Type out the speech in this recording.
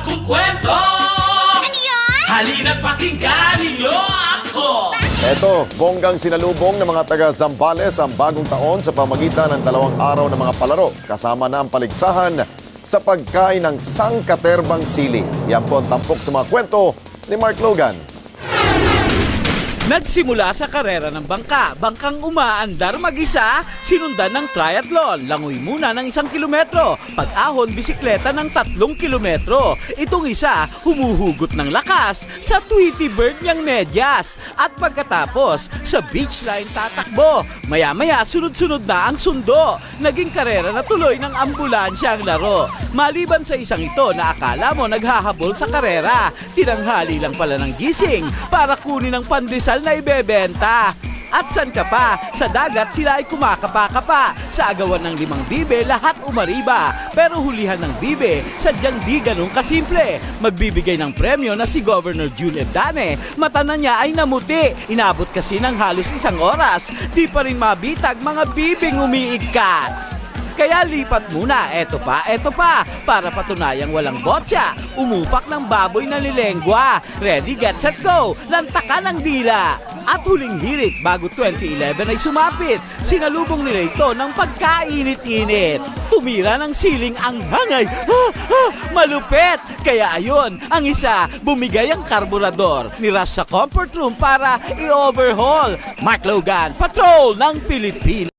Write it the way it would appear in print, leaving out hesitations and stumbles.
bagong kwento. Ano yun? Halina't pakinggan ninyo ako. Eto, bonggang sinalubong ng mga taga Zambales ang bagong taon sa pamagitan ng 2 araw ng mga palaro. Kasama na ang paligsahan sa pagkain ng sangkaterbang sili. Yan po ang tampok sa mga kwento ni Mark Logan. Nagsimula sa karera ng bangkang umaandar mag-isa, sinundan ng triathlon, langoy muna ng 1 kilometro, pag-ahon bisikleta ng 3 kilometro. Itong isa, humuhugot ng lakas sa Tweety Bird niyang medyas. At pagkatapos, sa beach line tatakbo. Maya-maya, sunod-sunod na ang sundo. Naging karera na tuloy ng ambulansya ang laro. Maliban sa isang ito na akala mo naghahabol sa karera, tinanghali lang pala ng gising para kunin ang pandesal na ibebenta. At san ka pa? Sa dagat sila ay kumakapa-kapa. Sa agawan ng 5 bibe, lahat umariba. Pero hulihan ng bibe, sadyang di ganun kasimple. Magbibigay ng premyo na si Governor June Edane. Mata na niya ay namuti. Inabot kasi ng halos 1 oras. Di pa rin mabitag mga bibing umiigkas. Kaya lipat muna, eto pa, para patunayang walang botya. Umupak ng baboy na nilengwa. Ready, get, set, go! Lantakan ang dila. At huling hirit bago 2011 ay sumapit. Sinalubong nila ito ng pagkainit-init. Tumira ng siling ang hangay. Malupet! Kaya ayon, ang isa, bumigay ang karburador. Niras sa comfort room para i-overhaul. Mark Logan, Patrol ng Pilipinas.